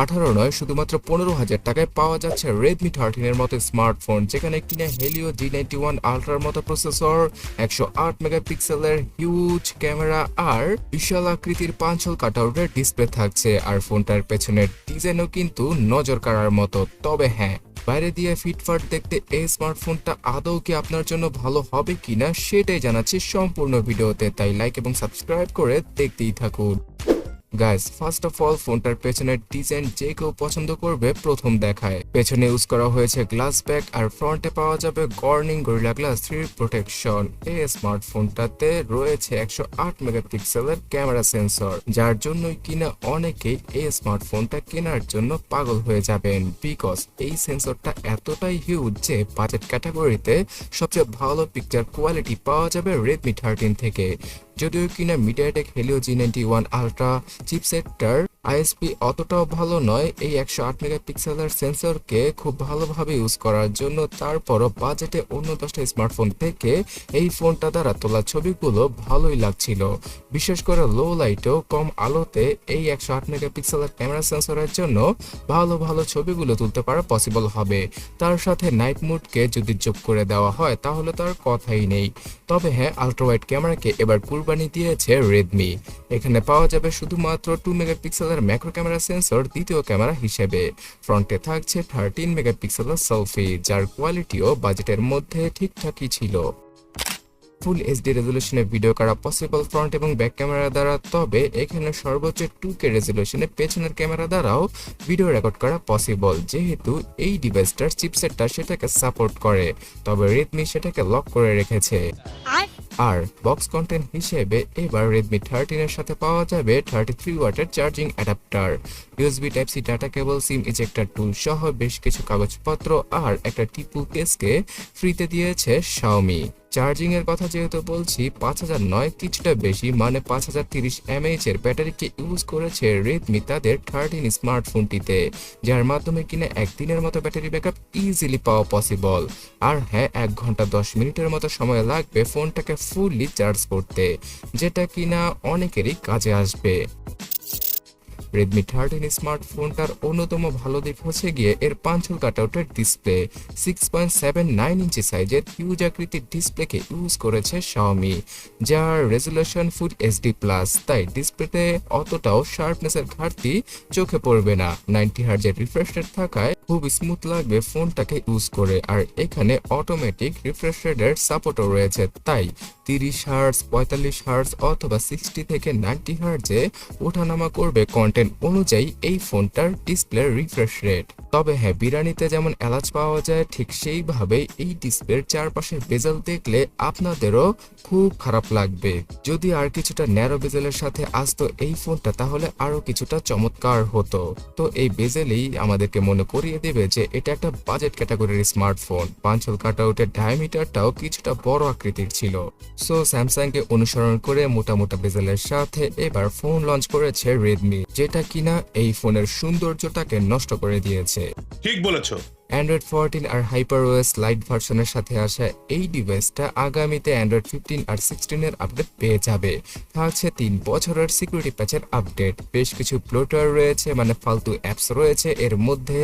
18 নয়, শুধুমাত্র 15,000 টাকায় পাওয়া যাচ্ছে Redmi 13 এর মতো স্মার্টফোন, যেখানে কিনা Helio G91 Ultraর মতো প্রসেসর, 108 মেগাপিক্সেলের হিউজ ক্যামেরা আর বিশাল আকৃতির পাঁচল কাটআউটের ডিসপ্লে থাকছে। আর ফোনটার পেছনের ডিজাইনও কিন্তু নজর কাড়ার মতো। তবে হ্যাঁ, বাইরে দিয়ে ফিটফাট দেখতে এই স্মার্টফোনটা আদৌ কি আপনার জন্য ভালো হবে কিনা সেটাই জানাচ্ছি সম্পূর্ণ ভিডিওতে, তাই লাইক এবং সাবস্ক্রাইব করে দেখতেই থাকুন। গাইস, ফার্স্ট অফ অল ফোনটার পেছনের ডিজাইন যে কেউ পছন্দ করবে প্রথম দেখায়। পেছনে ইউজ করা হয়েছে গ্লাস ব্যাক আর ফ্রন্টে পাওয়া যাবে কর্নিং গরিলা গ্লাস 3 প্রোটেকশন। এই স্মার্টফোনটাতে রয়েছে 108 মেগাপিক্সেলের ক্যামেরা সেন্সর, যার জন্যই কিনা অনেকেই এই স্মার্টফোনটা কেনার জন্য পাগল হয়ে যাবেন, বিকজ এই সেন্সরটা এতটাই হিউজ যে বাজেট ক্যাটাগরিতে সবচেয়ে ভালো পিকচার কোয়ালিটি পাওয়া যাবে Redmi 13 থেকে। যদিও কিনা মিডিয়াটেক Helio G91 Ultra চিপসেটটার আইএসপি অতটাও ভালো নয় এই 108 মেগাপিক্সেলের সেন্সরকে খুব ভালোভাবে ইউজ করার জন্য, তারপরও বাজেটে অন্য 10টা স্মার্টফোন থেকে এই ফোনটা দ্বারা তোলা ছবিগুলো ভালোই লাগছিল। বিশেষ করে লো লাইটেও কম আলোতে এই 108 মেগাপিক্সেলের ক্যামেরা সেন্সরের জন্য ভালো ভালো ছবিগুলো তুলতে পারা পসিবল হবে। তার সাথে নাইট মোডকে যদি যোগ করে দেওয়া হয় তাহলে তার কথাই নেই। তবে হ্যাঁ, আলট্রাওয়াইড ক্যামেরাকে এবার কুরবানি দিয়েছে রেডমি। এখানে পাওয়া যাবে শুধুমাত্র 2 মেগাপিক্সেলের ম্যাক্রো ক্যামেরা সেন্সর দ্বিতীয় ক্যামেরা হিসেবে। ফ্রন্টে থাকছে 13 মেগাপিক্সেলের সেলফি, যার কোয়ালিটিও বাজেটের মধ্যে ঠিকঠাকই ছিল। ফুল এইচডি রেজলিউশনে ভিডিও করা পসিবল ফ্রন্ট এবং ব্যাক ক্যামেরা দ্বারা, তবে এখানে সর্বোচ্চ 2K রেজলিউশনে পেছনের ক্যামেরা দ্বারাও ভিডিও রেকর্ড করা পসিবল, যেহেতু এই ডিভাইসটার চিপসেটটা সেটাকে সাপোর্ট করে। তবে রেডমি সেটাকে লক করে রেখেছে। আর বক্স কন্টেন্ট হিসেবে এবার Redmi 13 এর সাথে পাওয়া যাবে 33 ওয়াটের charging adapter, USB type C data cable, SIM ejector tool সহ বেশ কিছু কাগজপত্র আর একটা টিপু কেসকে ফ্রিতে দিয়েছে Xiaomi। চার্জিং এর কথা যেহেতু বলছি, 5000 নয়, কিছুটা বেশি, মানে 5030 mAh এর ব্যাটারিকে ইউজ করেছে Redmi তাদের 13 স্মার্টফোনটিতে, যার মাধ্যমে কিনা একদিনের মতো ব্যাটারি ব্যাকআপ ইজিলি পাওয়া পসিবল। আর হ্যাঁ, 1 ঘন্টা 10 মিনিটের মতো সময় লাগবে ফোনটাকে ফুললি চার্জ করতে, যেটা কিনা অনেকেরই কাজে আসবে। Redmi 13 স্মার্টফোনটার অন্যতম ভালো দিক হচ্ছে গিয়ে এর পাঁচল কাটআউটের ডিসপ্লে। 6.79 ইঞ্চি সাইজের হিউজ আকৃতির ডিসপ্লেকে ইউজ করেছে Xiaomi, যার রেজলিউশন ফুল এইচডি প্লাস, তাই ডিসপ্লেতে অতটাও শার্পনেসের ঘাটতি চোখে পড়বে না। 90 হার্জের রিফ্রেশ রেট থাকায় খুব স্মুথ লাগবে ফোনটাকে ইউজ করে। আর এখানে অটোমেটিক রিফ্রেশ রেটের সাপোর্টও রয়েছে, তাই 30 হার্জ, 45 হার্জ অথবা 60 থেকে 90 হার্জে ওঠানামা করবে কন্টেন্ট অনুযায়ী এই ফোনটার ডিসপ্লে রিফ্রেশ রেট। তবে হ্যাঁ, বিরিয়ানিতে যেমন এলাচ পাওয়া যায় ঠিক সেইভাবেই এই ডিসপ্লের চারপাশের বেজেল দেখলে আপনাদেরও খুব খারাপ লাগবে। যদি আর কিছুটা ন্যারো বেজেলের সাথে আসতো এই ফোনটা তাহলে আরো কিছুটা চমৎকার হতো। তো এই বেজেলেই আমাদেরকে মনে করিয়ে দেবে যে এটা একটা বাজেট ক্যাটাগরির স্মার্টফোন। পাঁচল কাটআউটের ডায়ামিটারটাও কিছুটা বড় আকৃতির ছিল। সো স্যামসাংকে অনুসরণ করে মোটা বেজেলের সাথে এবার ফোন লঞ্চ করেছে রেডমি, যেটা কিনা এই ফোনের সৌন্দর্যটাকে নষ্ট করে দিয়েছে। ঠিক বলেছো। অ্যান্ড্রয়েড 14 আর HyperOS লাইট ভার্সনের সাথে আসা এই ডিভাইসটা আগামীতে অ্যান্ড্রয়েড 15 আর 16 এর আপডেট পেয়ে যাবে। থাকছে 3 বছরের সিকিউরিটি প্যাচের আপডেট। বেশ কিছু ব্লোটার রয়েছে, মানে ফালতু অ্যাপস রয়েছে এর মধ্যে,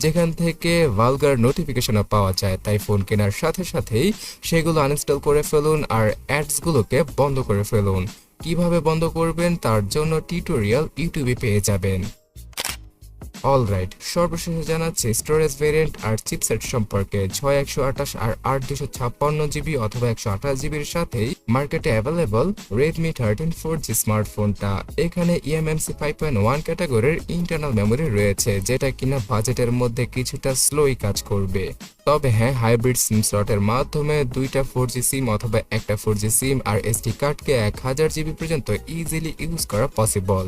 যেখান থেকে ভালগার নোটিফিকেশনও পাওয়া যায়। তাই ফোন কেনার সাথে সাথেই সেগুলো আনইনস্টল করে ফেলুন আর অ্যাডসগুলোকে বন্ধ করে ফেলুন। কিভাবে বন্ধ করবেন তার জন্য টিউটোরিয়াল ইউটিউবে পেয়ে যাবেন। অলরাইট, সর্বশেষে জানাচ্ছি স্টোরেজ ভেরিয়েন্ট আর চিপসেট সম্পর্কে। 6128 আর 8256 জিবি অথবা 128 জিবির সাথেই মার্কেটে অ্যাভেলেবল Redmi 13 4G স্মার্টফোনটা। এখানে eMMC 5.1 ক্যাটাগরির ইন্টারনাল মেমোরি রয়েছে, যেটা কিনা বাজেটের মধ্যে কিছুটা স্লোই কাজ করবে। তবে হ্যাঁ, হাইব্রিড সিম স্লটের মাধ্যমে 2টা 4G সিম অথবা একটা 4G সিম আর এসডি কার্ডকে 1000 জিবি পর্যন্ত ইজিলি ইউজ করা possible.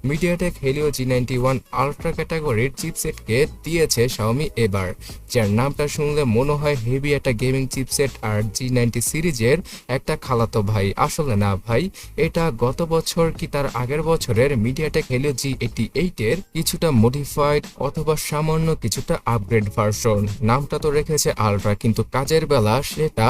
MediaTek Helio G91 Ultra ক্যাটাগরির চিপসেটকে দিয়েছে Xiaomi এবার, যার নামটা শুনলে মনে হয় হেভি একটা গেমিং চিপসেট আর G90 সিরিজের একটা খালাতো ভাই। আসলে না ভাই, এটা গত বছর কি তার আগের বছরের মিডিয়াটেক Helio G88 এর কিছুটা মডিফাইড অথবা সামান্য কিছুটা আপগ্রেড ভার্সন। নামটা তো রেখেছে আলট্রা, কিন্তু কাজের বেলা সেটা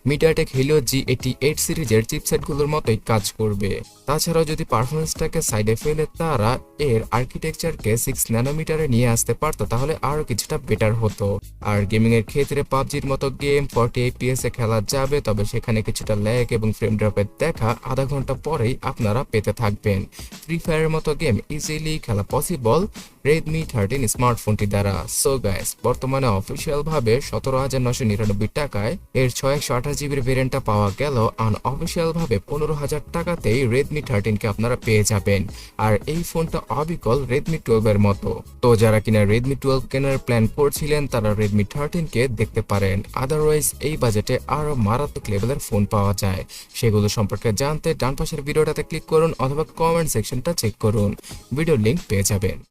মিডিয়াটেক Helio G88 সিরিজের চিপসেটগুলোর মতোই কাজ করবে। তাছাড়াও যদি পারফরমেন্সটাকে সাইডে ফেলে তারা এর আর্কিটেকচারকে 6 nm মিটারে নিয়ে আসতে পারতো তাহলে আরো কিছুটা বেটার হতো। আর গেমিং এর ক্ষেত্রে পাবজির মতো গেম 40 FPS এ খেলা যাবে, তবে সেখানে কিছুটা ল্যাগ এবং ফ্রেম ড্রপের দেখা আধা ঘন্টা পরেই আপনারা পেতে থাকবেন। ফ্রি ফায়ারের মতো গেম ইজিলি খেলা পসিবল রেডমি 13 স্মার্টফোনটি দ্বারা। সো গাইস, বর্তমানে অফিসিয়াল ভাবে 17,999 টাকায় এর 628 জিবির ভেরিয়েন্টটা পাওয়া গেল, আনঅফিসিয়াল ভাবে 15,000 টাকাতেই রেডমি 13 কে আপনারা পেয়ে যাবেন। আর এই ফোনটা অবিকল রেডমি 12 এর মতো। তো যারা কিনা রেডমি 12 কেনার প্ল্যান করছিলেন তারা রেডমি 13 কে দেখতে পারেন। আদারওয়াইজ এই বাজেটে আরো মারাত্মক লেভেলের ফোন পাওয়া যায়। সেগুলো সম্পর্কে জানতে ডান পাশের ভিডিওটাতে ক্লিক করুন অথবা কমেন্ট সেকশনটা চেক করুন, ভিডিও লিংক পেয়ে যাবেন।